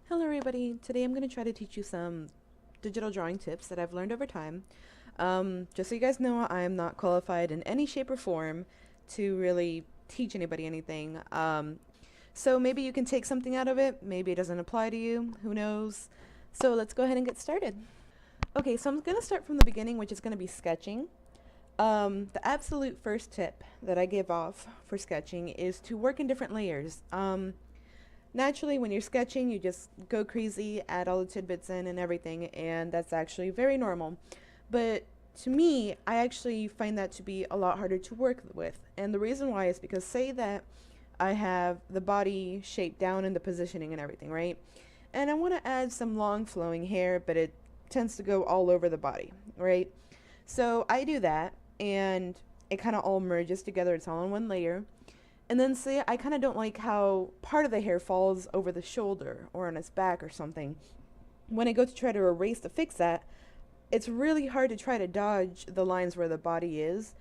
Hello everybody, today I'm going to try to teach you some digital drawing tips that I've learned over time. Just so you guys know, I am not qualified in any shape or form to really teach anybody anything. So maybe you can take something out of it, maybe it doesn't apply to you, who knows. So let's go ahead and get started. Okay, so I'm going to start from the beginning, which is going to be sketching. The absolute first tip that I give off for sketching is to work in different layers. Naturally, when you're sketching, you just go crazy, add all the tidbits in and everything, and that's actually very normal. But to me, I actually find that to be a lot harder to work with. And the reason why is because, say that I have the body shaped down and the positioning and everything, right? And I want to add some long flowing hair, but it tends to go all over the body, right? So I do that, and it kind of all merges together. It's all in one layer. And then see, I kind of don't like how part of the hair falls over the shoulder or on his back or something. When I go to try to erase to fix that, it's really hard to try to dodge the lines where the body is.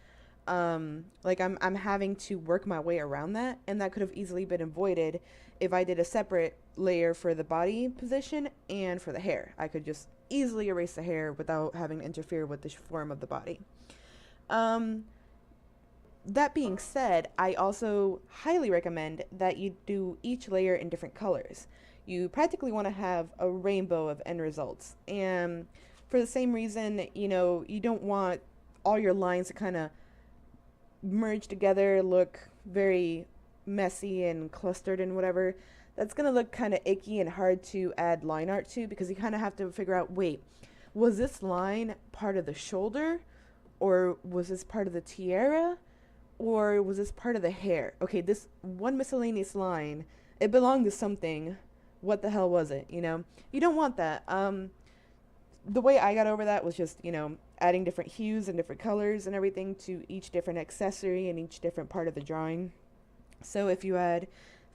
Like I'm having to work my way around that, and that could have easily been avoided if I did a separate layer for the body position and for the hair. I could just easily erase the hair without having to interfere with the form of the body. Um, that being said, I also highly recommend that you do each layer in different colors. You practically want to have a rainbow of end results. And for the same reason, you don't want all your lines to kind of merge together, look very messy and clustered and whatever. That's going to look kind of icky and hard to add line art to, because you kind of have to figure out, wait, was this line part of the shoulder, or was this part of the tiara, or was this part of the hair? Okay, this one miscellaneous line, it belonged to something. What the hell was it? You don't want that. The way I got over that was just, adding different hues and different colors and everything to each different accessory and each different part of the drawing. So if you add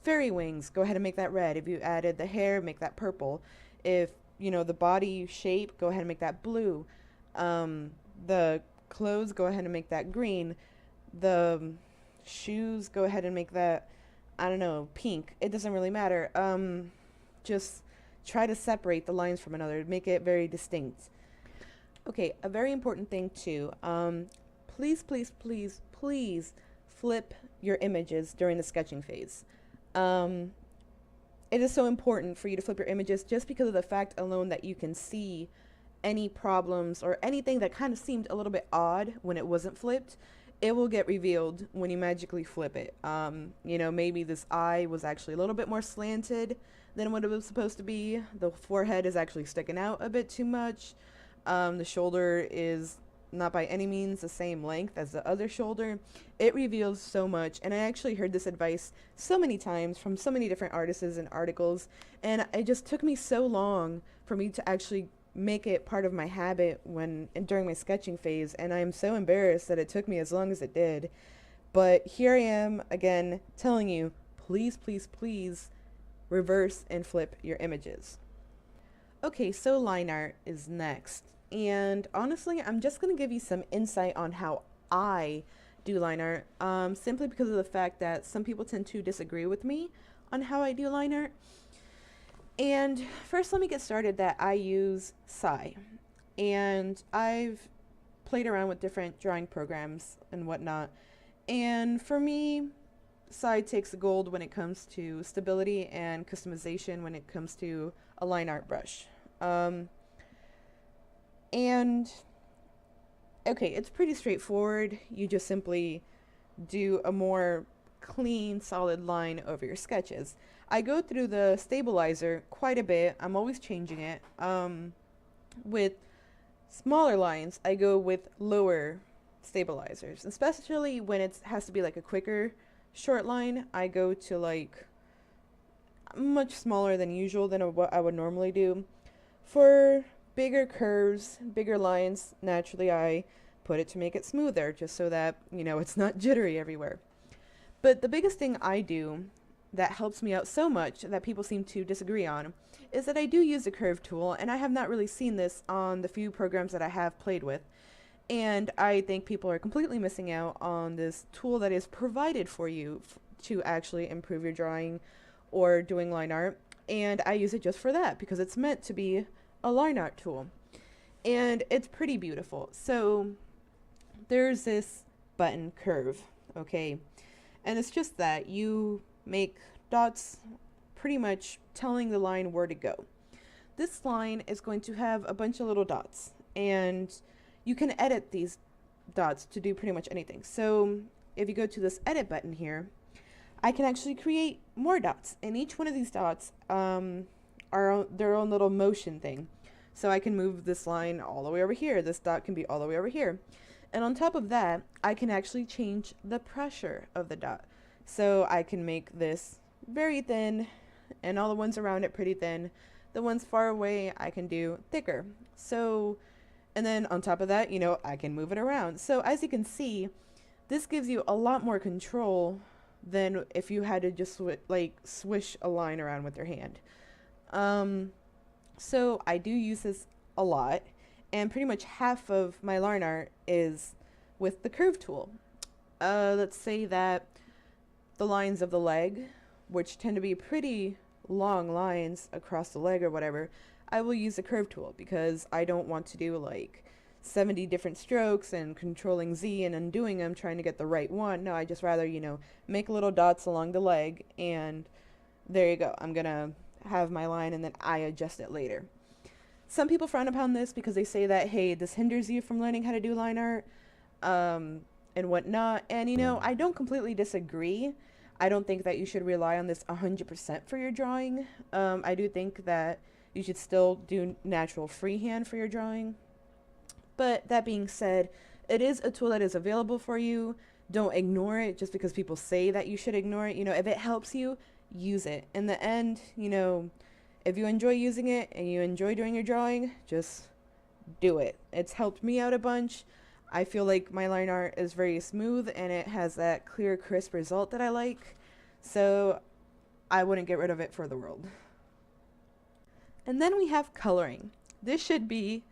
fairy wings, go ahead and make that red. If you added the hair, make that purple. If, the body shape, go ahead and make that blue. The clothes, go ahead and make that green. The shoes, go ahead and make that, I don't know, pink. It doesn't really matter. Just try to separate the lines from another, make it very distinct. Okay, a very important thing too. Please, please, please, please flip your images during the sketching phase. It is so important for you to flip your images, just because of the fact alone that you can see any problems or anything that kind of seemed a little bit odd when it wasn't flipped. It will get revealed when you magically flip it. Maybe this eye was actually a little bit more slanted than what it was supposed to be. The forehead is actually sticking out a bit too much. The shoulder is not by any means the same length as the other shoulder. It reveals so much, and I actually heard this advice so many times from so many different artists and articles, and it just took me so long for me to actually make it part of my habit during my sketching phase, and I am so embarrassed that it took me as long as it did. But here I am again telling you, please, please, please reverse and flip your images. Okay, so line art is next. And honestly, I'm just going to give you some insight on how I do line art, simply because of the fact that some people tend to disagree with me on how I do line art. And first, let me get started that I use Sai. And I've played around with different drawing programs and whatnot. And for me, Sai takes the gold when it comes to stability and customization when it comes to a line art brush. And okay, it's pretty straightforward. You just simply do a more clean, solid line over your sketches. I go through the stabilizer quite a bit. I'm always changing it. With smaller lines, I go with lower stabilizers, especially when it has to be like a quicker short line. I go to like much smaller than usual than what I would normally do. For bigger curves, bigger lines, naturally I put it to make it smoother, just so that, it's not jittery everywhere. But the biggest thing I do that helps me out so much that people seem to disagree on is that I do use the curve tool, and I have not really seen this on the few programs that I have played with. And I think people are completely missing out on this tool that is provided for you to actually improve your drawing or doing line art. and I use it just for that because it's meant to be a line art tool. And it's pretty beautiful. So there's this button curve, okay? And it's just that you make dots pretty much telling the line where to go. This line is going to have a bunch of little dots, and you can edit these dots to do pretty much anything. So if you go to this edit button here, I can actually create more dots, and each one of these dots are their own little motion thing. So I can move this line all the way over here. This dot can be all the way over here. And on top of that, I can actually change the pressure of the dot. So I can make this very thin and all the ones around it pretty thin. The ones far away I can do thicker. So, and then on top of that, you know, I can move it around. So as you can see, this gives you a lot more control than if you had to just swish a line around with your hand. So I do use this a lot, and pretty much half of my line art is with the curve tool. Let's say that the lines of the leg, which tend to be pretty long lines across the leg or whatever, I will use the curve tool because I don't want to do like 70 different strokes and controlling Z and undoing them trying to get the right one. No, I just rather, you know, make little dots along the leg, and there you go. I'm gonna have my line and then I adjust it later. Some people frown upon this because they say that, hey, this hinders you from learning how to do line art and whatnot. And, you know, I don't completely disagree. I don't think that you should rely on this 100% for your drawing. I do think that you should still do natural freehand for your drawing. But that being said, it is a tool that is available for you. Don't ignore it just because people say that you should ignore it. You know, if it helps you, use it. In the end, you know, if you enjoy using it and you enjoy doing your drawing, just do it. It's helped me out a bunch. I feel like my line art is very smooth and it has that clear, crisp result that I like. So I wouldn't get rid of it for the world. And then we have coloring. This should be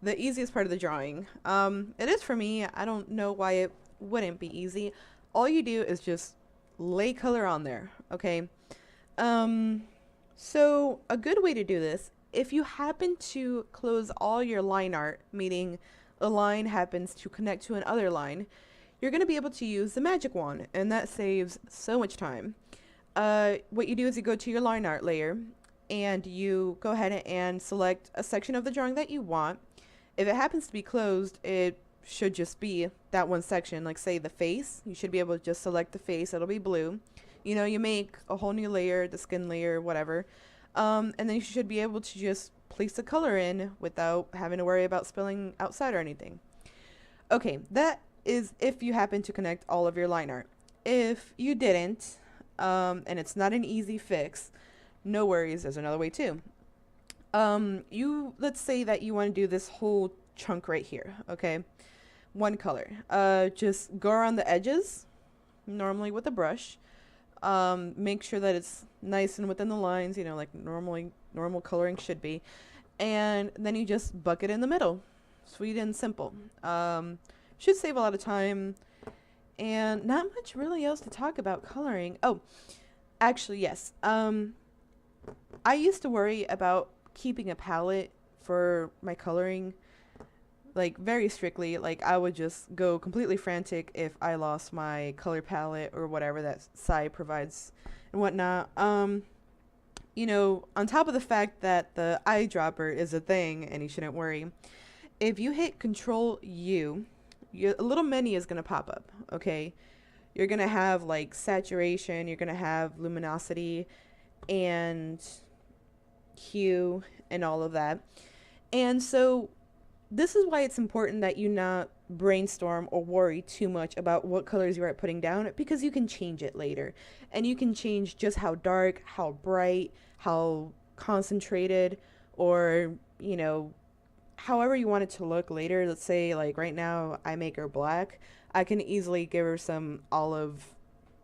the easiest part of the drawing. It is for me. I don't know why it wouldn't be easy. All you do is just lay color on there, okay? So a good way to do this, if you happen to close all your line art, meaning a line happens to connect to another line, you're going to be able to use the magic wand, and that saves so much time. What you do is you go to your line art layer, and you go ahead and select a section of the drawing that you want. If it happens to be closed, it should just be that one section, like say the face. You should be able to just select the face, it'll be blue. You know, you make a whole new layer, the skin layer, whatever. And then you should be able to just place the color in without having to worry about spilling outside or anything. Okay, that is if you happen to connect all of your line art. If you didn't, and it's not an easy fix, no worries, there's another way too. Let's say that you want to do this whole chunk right here, okay? One color. Just go around the edges, normally with a brush. Make sure that it's nice and within the lines, you know, like normal coloring should be. And then you just bucket in the middle. Sweet and simple. Should save a lot of time. And not much really else to talk about coloring. Oh, actually, yes. I used to worry about keeping a palette for my coloring, like very strictly. Like I would just go completely frantic if I lost my color palette or whatever that site provides and whatnot. You know, on top of the fact that the eyedropper is a thing and you shouldn't worry, if you hit Control U, a little menu is going to pop up, okay? You're going to have like saturation, you're going to have luminosity and hue and all of that. And so this is why it's important that you not brainstorm or worry too much about what colors you are putting down, because you can change it later. And you can change just how dark, how bright, how concentrated, or, you know, however you want it to look later. Let's say like right now I make her black. I can easily give her some olive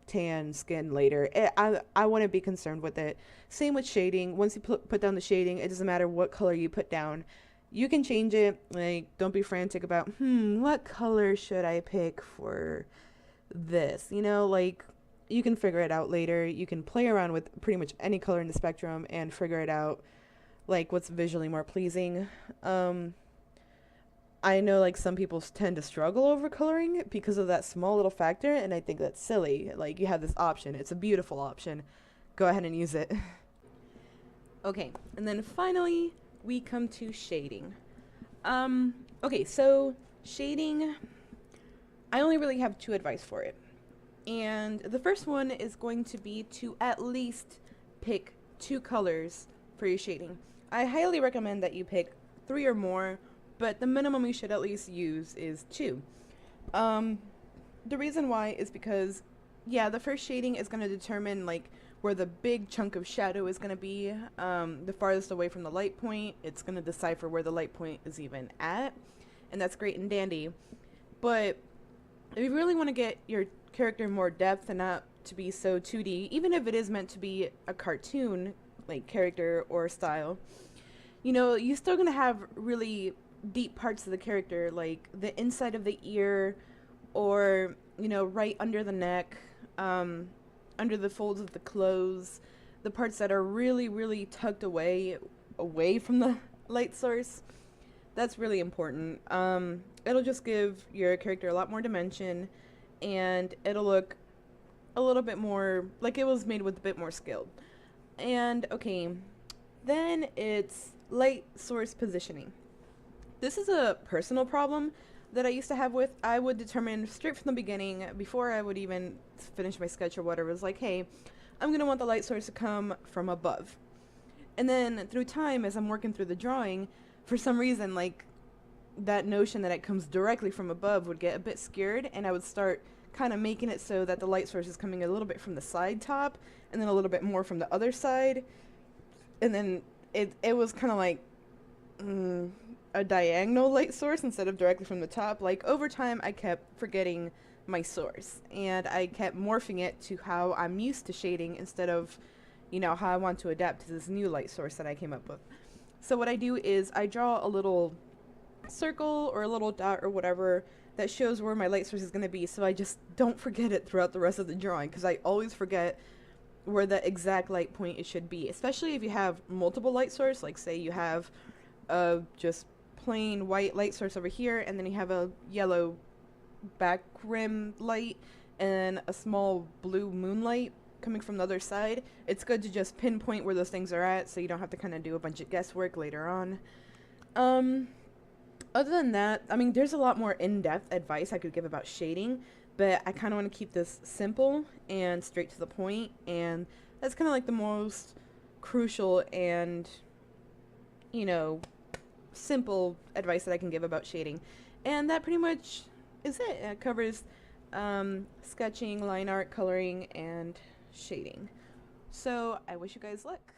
tan skin later. I wouldn't be concerned with it. Same with shading. Once you put down the shading, it doesn't matter what color you put down. You can change it. Like, don't be frantic about, what color should I pick for this? You know, like, you can figure it out later. You can play around with pretty much any color in the spectrum and figure it out, like what's visually more pleasing. I know like some people tend to struggle over coloring because of that small little factor, and I think that's silly. Like you have this option, it's a beautiful option. Go ahead and use it. Okay, and then finally we come to shading. Okay, so shading, I only really have two advice for it. And the first one is going to be to at least pick two colors for your shading. I highly recommend that you pick three or more, but the minimum you should at least use is two. The reason why is because, yeah, the first shading is going to determine like where the big chunk of shadow is going to be. The farthest away from the light point, it's going to decipher where the light point is even at, and that's great and dandy. But if you really want to get your character more depth and not to be so 2D, even if it is meant to be a cartoon like character or style, you know, you're still going to have really deep parts of the character, like the inside of the ear, or you know, right under the neck, under the folds of the clothes, the parts that are really tucked away from the light source. That's really important. It'll just give your character a lot more dimension, and it'll look a little bit more like it was made with a bit more skill. And okay, then it's light source positioning. This is a personal problem that I used to have with. I would determine straight from the beginning, before I would even finish my sketch or whatever, was like, hey, I'm going to want the light source to come from above. And then through time, as I'm working through the drawing, for some reason, like, that notion that it comes directly from above would get a bit scared, and I would start kind of making it so that the light source is coming a little bit from the side top, and then a little bit more from the other side. And then it was kind of like a diagonal light source instead of directly from the top. Like over time I kept forgetting my source, and I kept morphing it to how I'm used to shading instead of, you know, how I want to adapt to this new light source that I came up with. So what I do is I draw a little circle or a little dot or whatever that shows where my light source is going to be, so I just don't forget it throughout the rest of the drawing, because I always forget where the exact light point it should be, especially if you have multiple light source. Like say you have just plain white light source over here, and then you have a yellow back rim light and a small blue moonlight coming from the other side. It's good to just pinpoint where those things are at, so you don't have to kind of do a bunch of guesswork later on. Other than that, I mean, there's a lot more in-depth advice I could give about shading, but I kind of want to keep this simple and straight to the point, and that's kind of like the most crucial and, you know, simple advice that I can give about shading. And that pretty much is it. It covers sketching, line art, coloring, and shading. So I wish you guys luck.